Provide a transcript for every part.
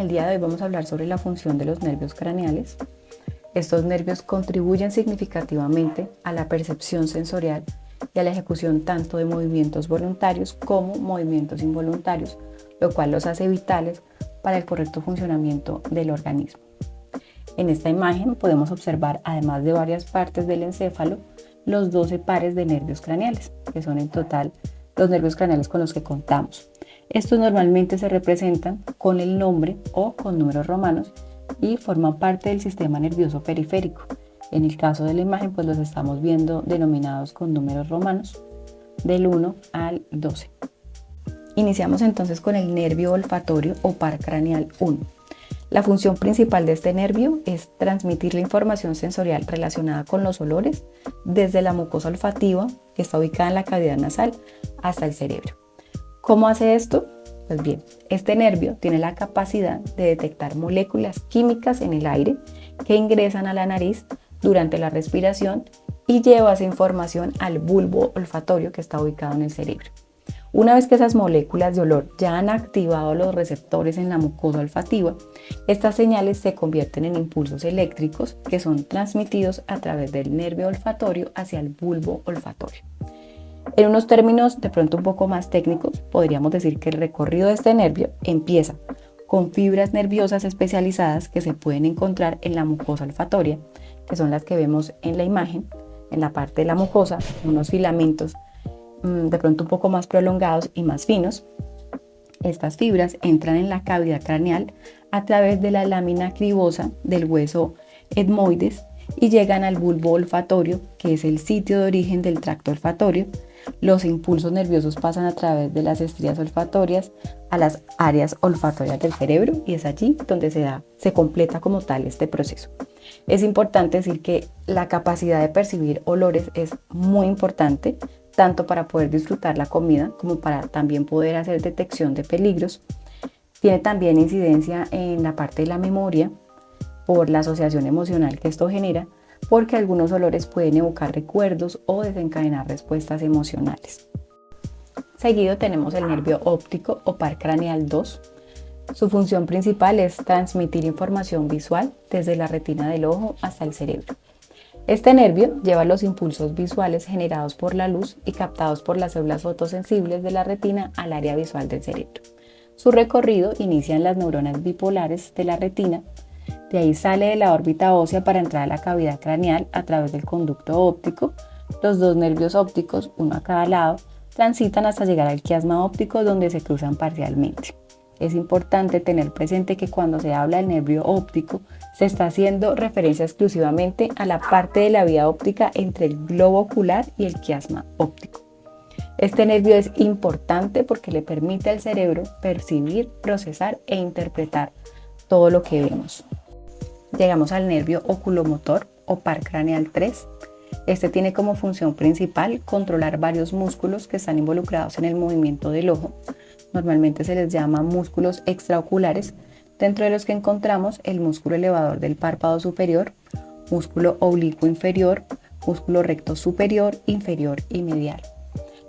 El día de hoy vamos a hablar sobre la función de los nervios craneales. Estos nervios contribuyen significativamente a la percepción sensorial y a la ejecución tanto de movimientos voluntarios como movimientos involuntarios, lo cual los hace vitales para el correcto funcionamiento del organismo. En esta imagen podemos observar, además de varias partes del encéfalo, los 12 pares de nervios craneales, que son en total los nervios craneales con los que contamos. Estos normalmente se representan con el nombre o con números romanos y forman parte del sistema nervioso periférico. En el caso de la imagen, pues los estamos viendo denominados con números romanos del 1 al 12. Iniciamos entonces con el nervio olfatorio o par craneal 1. La función principal de este nervio es transmitir la información sensorial relacionada con los olores desde la mucosa olfativa, que está ubicada en la cavidad nasal, hasta el cerebro. ¿Cómo hace esto? Pues bien, este nervio tiene la capacidad de detectar moléculas químicas en el aire que ingresan a la nariz durante la respiración y lleva esa información al bulbo olfatorio que está ubicado en el cerebro. Una vez que esas moléculas de olor ya han activado los receptores en la mucosa olfativa, estas señales se convierten en impulsos eléctricos que son transmitidos a través del nervio olfatorio hacia el bulbo olfatorio. En unos términos de pronto un poco más técnicos, podríamos decir que el recorrido de este nervio empieza con fibras nerviosas especializadas que se pueden encontrar en la mucosa olfatoria, que son las que vemos en la imagen, en la parte de la mucosa, unos filamentos de pronto un poco más prolongados y más finos. Estas fibras entran en la cavidad craneal a través de la lámina cribosa del hueso etmoides y llegan al bulbo olfatorio, que es el sitio de origen del tracto olfatorio. Los impulsos nerviosos pasan a través de las estrías olfatorias a las áreas olfatorias del cerebro y es allí donde se completa como tal este proceso. Es importante decir que la capacidad de percibir olores es muy importante, tanto para poder disfrutar la comida como para también poder hacer detección de peligros. Tiene también incidencia en la parte de la memoria por la asociación emocional que esto genera, porque algunos olores pueden evocar recuerdos o desencadenar respuestas emocionales. Seguido tenemos el nervio óptico o par craneal 2. Su función principal es transmitir información visual desde la retina del ojo hasta el cerebro. Este nervio lleva los impulsos visuales generados por la luz y captados por las células fotosensibles de la retina al área visual del cerebro. Su recorrido inicia en las neuronas bipolares de la retina. De ahí sale de la órbita ósea para entrar a la cavidad craneal a través del conducto óptico. Los dos nervios ópticos, uno a cada lado, transitan hasta llegar al quiasma óptico, donde se cruzan parcialmente. Es importante tener presente que cuando se habla del nervio óptico, se está haciendo referencia exclusivamente a la parte de la vía óptica entre el globo ocular y el quiasma óptico. Este nervio es importante porque le permite al cerebro percibir, procesar e interpretar todo lo que vemos. Llegamos al nervio oculomotor o par craneal 3. Este tiene como función principal controlar varios músculos que están involucrados en el movimiento del ojo. Normalmente se les llama músculos extraoculares, dentro de los que encontramos el músculo elevador del párpado superior, músculo oblicuo inferior, músculo recto superior, inferior y medial.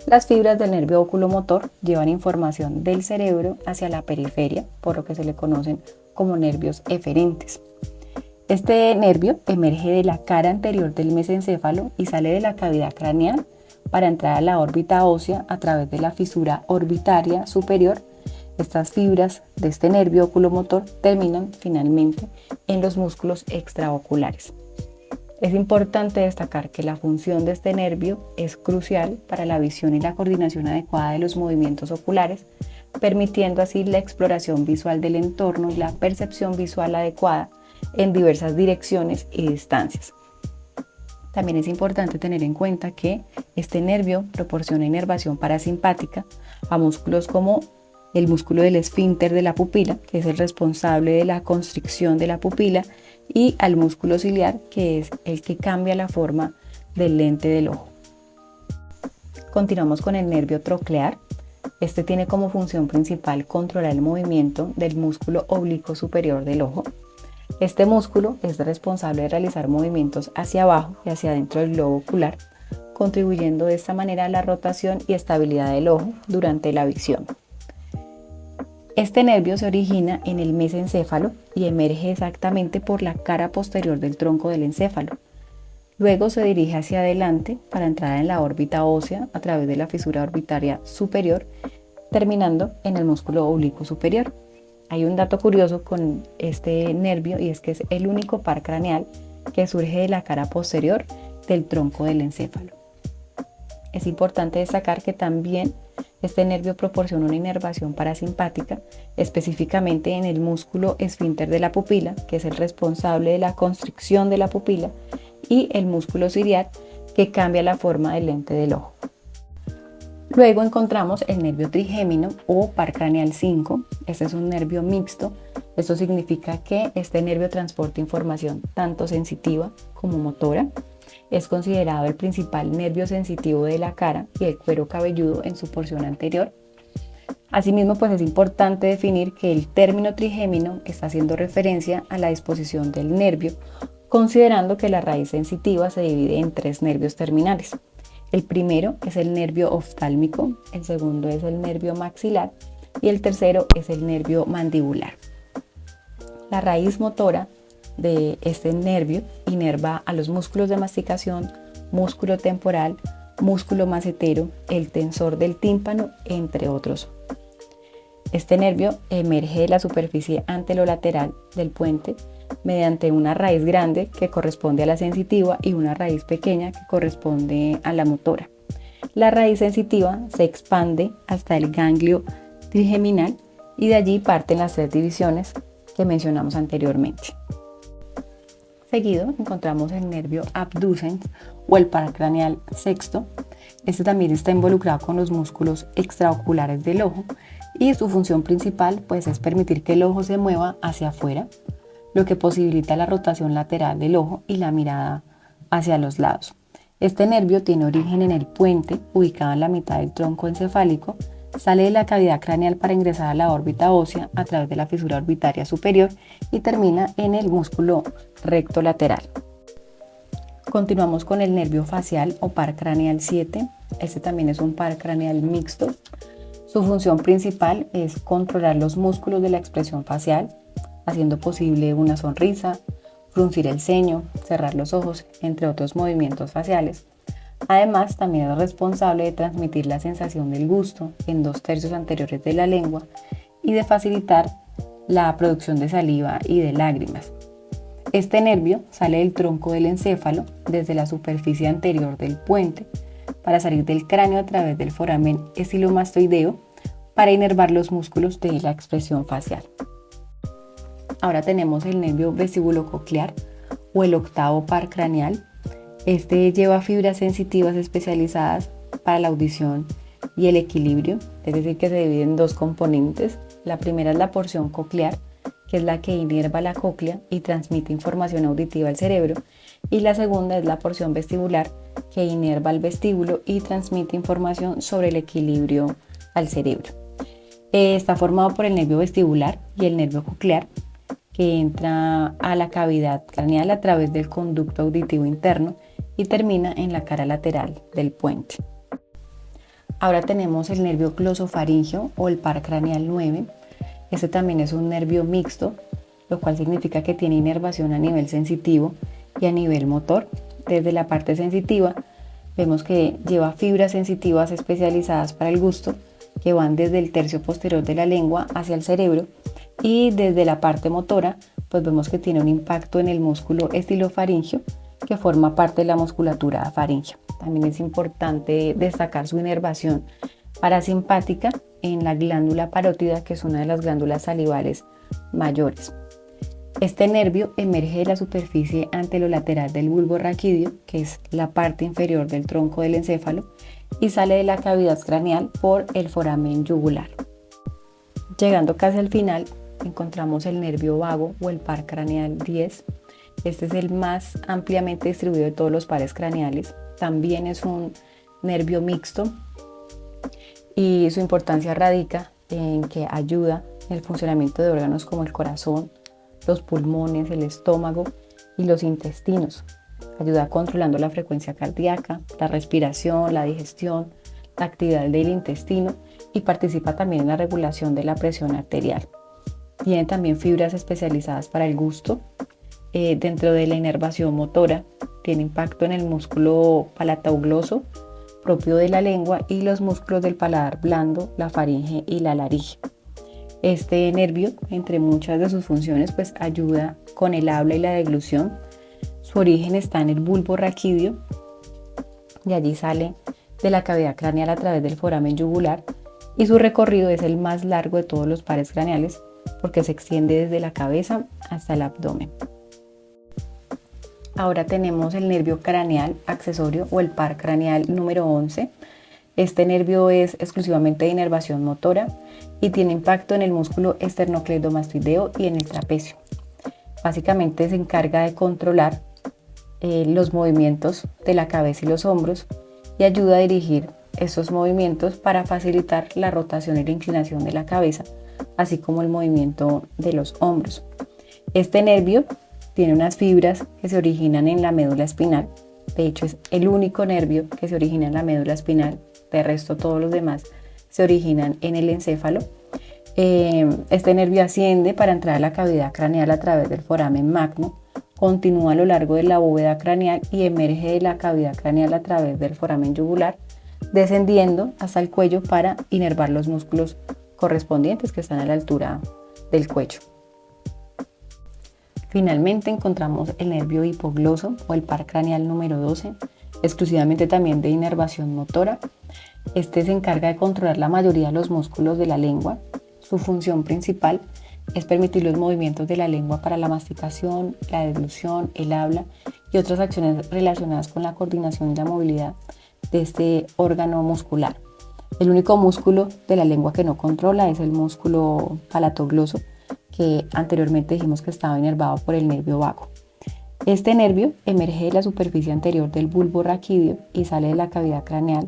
Las fibras del nervio oculomotor llevan información del cerebro hacia la periferia, por lo que se le conocen como nervios eferentes. Este nervio emerge de la cara anterior del mesencéfalo y sale de la cavidad craneal para entrar a la órbita ósea a través de la fisura orbitaria superior. Estas fibras de este nervio oculomotor terminan finalmente en los músculos extraoculares. Es importante destacar que la función de este nervio es crucial para la visión y la coordinación adecuada de los movimientos oculares, permitiendo así la exploración visual del entorno y la percepción visual adecuada en diversas direcciones y distancias. También es importante tener en cuenta que este nervio proporciona inervación parasimpática a músculos como el músculo del esfínter de la pupila, que es el responsable de la constricción de la pupila, y al músculo ciliar, que es el que cambia la forma del lente del ojo. Continuamos con el nervio troclear. Este tiene como función principal controlar el movimiento del músculo oblicuo superior del ojo. Este músculo es responsable de realizar movimientos hacia abajo y hacia adentro del globo ocular, contribuyendo de esta manera a la rotación y estabilidad del ojo durante la visión. Este nervio se origina en el mesencéfalo y emerge exactamente por la cara posterior del tronco del encéfalo. Luego se dirige hacia adelante para entrar en la órbita ósea a través de la fisura orbitaria superior, terminando en el músculo oblicuo superior. Hay un dato curioso con este nervio y es que es el único par craneal que surge de la cara posterior del tronco del encéfalo. Es importante destacar que también este nervio proporciona una inervación parasimpática, específicamente en el músculo esfínter de la pupila, que es el responsable de la constricción de la pupila, y el músculo ciliar, que cambia la forma del lente del ojo. Luego encontramos el nervio trigémino o par craneal 5. Este es un nervio mixto. Esto significa que este nervio transporta información tanto sensitiva como motora. Es considerado el principal nervio sensitivo de la cara y el cuero cabelludo en su porción anterior. Asimismo, pues es importante definir que el término trigémino está haciendo referencia a la disposición del nervio, considerando que la raíz sensitiva se divide en 3 nervios terminales. El primero es el nervio oftálmico, el segundo es el nervio maxilar y el tercero es el nervio mandibular. La raíz motora de este nervio inerva a los músculos de masticación, músculo temporal, músculo macetero, el tensor del tímpano, entre otros. Este nervio emerge de la superficie anterolateral del puente mediante una raíz grande que corresponde a la sensitiva y una raíz pequeña que corresponde a la motora. La raíz sensitiva se expande hasta el ganglio trigeminal y de allí parten las 3 divisiones que mencionamos anteriormente. Seguido encontramos el nervio abducens o el par craneal sexto. Este también está involucrado con los músculos extraoculares del ojo y su función principal pues es permitir que el ojo se mueva hacia afuera, lo que posibilita la rotación lateral del ojo y la mirada hacia los lados. Este nervio tiene origen en el puente, ubicado en la mitad del tronco encefálico, sale de la cavidad craneal para ingresar a la órbita ósea a través de la fisura orbitaria superior y termina en el músculo recto lateral. Continuamos con el nervio facial o par craneal 7. Este también es un par craneal mixto. Su función principal es controlar los músculos de la expresión facial, haciendo posible una sonrisa, fruncir el ceño, cerrar los ojos, entre otros movimientos faciales. Además, también es responsable de transmitir la sensación del gusto en 2/3 anteriores de la lengua y de facilitar la producción de saliva y de lágrimas. Este nervio sale del tronco del encéfalo desde la superficie anterior del puente para salir del cráneo a través del foramen estilomastoideo para inervar los músculos de la expresión facial. Ahora tenemos el nervio vestíbulo-coclear o el octavo par craneal. Este lleva fibras sensitivas especializadas para la audición y el equilibrio, es decir, que se divide en 2 componentes. La primera es la porción coclear, que es la que inerva la cóclea y transmite información auditiva al cerebro, y la segunda es la porción vestibular, que inerva el vestíbulo y transmite información sobre el equilibrio al cerebro. Está formado por el nervio vestibular y el nervio coclear, que entra a la cavidad craneal a través del conducto auditivo interno y termina en la cara lateral del puente. Ahora tenemos el nervio glosofaríngeo o el par craneal 9. Este también es un nervio mixto, lo cual significa que tiene inervación a nivel sensitivo y a nivel motor. Desde la parte sensitiva vemos que lleva fibras sensitivas especializadas para el gusto que van desde el tercio posterior de la lengua hacia el cerebro, y desde la parte motora pues vemos que tiene un impacto en el músculo estilofaríngeo que forma parte de la musculatura faríngea. También es importante destacar su inervación parasimpática en la glándula parótida, que es una de las glándulas salivales mayores. Este nervio emerge de la superficie anterolateral del bulbo raquídeo, que es la parte inferior del tronco del encéfalo, y sale de la cavidad craneal por el foramen yugular. Llegando casi al final, encontramos el nervio vago o el par craneal 10. Este es el más ampliamente distribuido de todos los pares craneales. También es un nervio mixto y su importancia radica en que ayuda en el funcionamiento de órganos como el corazón, los pulmones, el estómago y los intestinos. Ayuda controlando la frecuencia cardíaca, la respiración, la digestión, la actividad del intestino y participa también en la regulación de la presión arterial. Tiene también fibras especializadas para el gusto. Dentro de la inervación motora, tiene impacto en el músculo palatogloso propio de la lengua y los músculos del paladar blando, la faringe y la laringe. Este nervio, entre muchas de sus funciones, pues ayuda con el habla y la deglución. Su origen está en el bulbo raquídeo y allí sale de la cavidad craneal a través del foramen yugular, y su recorrido es el más largo de todos los pares craneales porque se extiende desde la cabeza hasta el abdomen. Ahora tenemos el nervio craneal accesorio o el par craneal número 11. Este nervio es exclusivamente de inervación motora y tiene impacto en el músculo esternocleidomastoideo y en el trapecio. Básicamente se encarga de controlar los movimientos de la cabeza y los hombros y ayuda a dirigir estos movimientos para facilitar la rotación y la inclinación de la cabeza, así como el movimiento de los hombros. Este nervio tiene unas fibras que se originan en la médula espinal. De hecho, es el único nervio que se origina en la médula espinal. De resto, todos los demás se originan en el encéfalo. Este nervio asciende para entrar a la cavidad craneal a través del foramen magno, continúa a lo largo de la bóveda craneal y emerge de la cavidad craneal a través del foramen yugular, descendiendo hasta el cuello para inervar los músculos correspondientes que están a la altura del cuello. Finalmente encontramos el nervio hipogloso o el par craneal número 12, exclusivamente también de inervación motora. Este se encarga de controlar la mayoría de los músculos de la lengua. Su función principal es permitir los movimientos de la lengua para la masticación, la deglución, el habla y otras acciones relacionadas con la coordinación y la movilidad de este órgano muscular. El único músculo de la lengua que no controla es el músculo palatogloso, que anteriormente dijimos que estaba inervado por el nervio vago. Este nervio emerge de la superficie anterior del bulbo raquídeo y sale de la cavidad craneal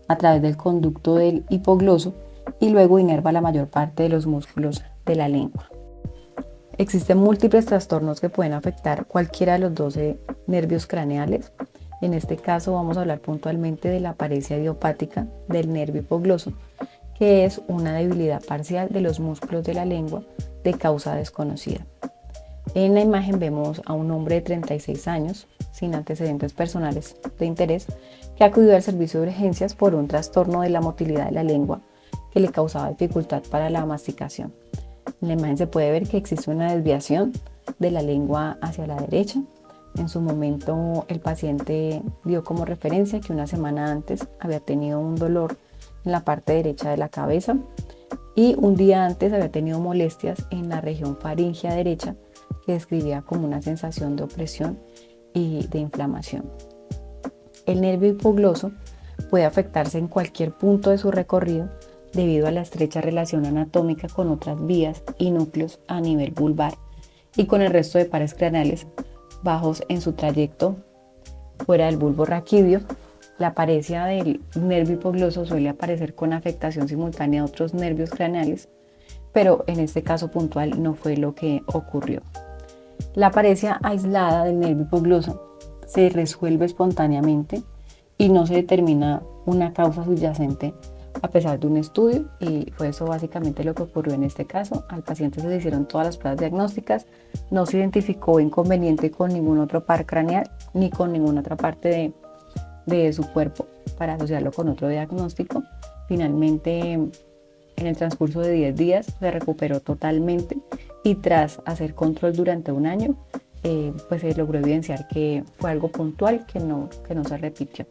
a través del conducto del hipogloso y luego inerva la mayor parte de los músculos de la lengua. Existen múltiples trastornos que pueden afectar cualquiera de los 12 nervios craneales. En este caso vamos a hablar puntualmente de la paresia idiopática del nervio hipogloso, que es una debilidad parcial de los músculos de la lengua de causa desconocida. En la imagen vemos a un hombre de 36 años, sin antecedentes personales de interés, que acudió al servicio de urgencias por un trastorno de la motilidad de la lengua que le causaba dificultad para la masticación. En la imagen se puede ver que existe una desviación de la lengua hacia la derecha. En su momento el paciente dio como referencia que una semana antes había tenido un dolor en la parte derecha de la cabeza y un día antes había tenido molestias en la región faríngea derecha que describía como una sensación de opresión y de inflamación. El nervio hipogloso puede afectarse en cualquier punto de su recorrido debido a la estrecha relación anatómica con otras vías y núcleos a nivel vulvar y con el resto de pares craneales bajos en su trayecto fuera del bulbo raquídeo. La paresia del nervio hipogloso suele aparecer con afectación simultánea a otros nervios craneales, pero en este caso puntual no fue lo que ocurrió. La paresia aislada del nervio hipogloso se resuelve espontáneamente y no se determina una causa subyacente a pesar de un estudio, y fue eso básicamente lo que ocurrió en este caso. Al paciente se le hicieron todas las pruebas diagnósticas, no se identificó inconveniente con ningún otro par craneal ni con ninguna otra parte de su cuerpo para asociarlo con otro diagnóstico. Finalmente, en el transcurso de 10 días se recuperó totalmente y tras hacer control durante un año, pues se logró evidenciar que fue algo puntual que no se repitió.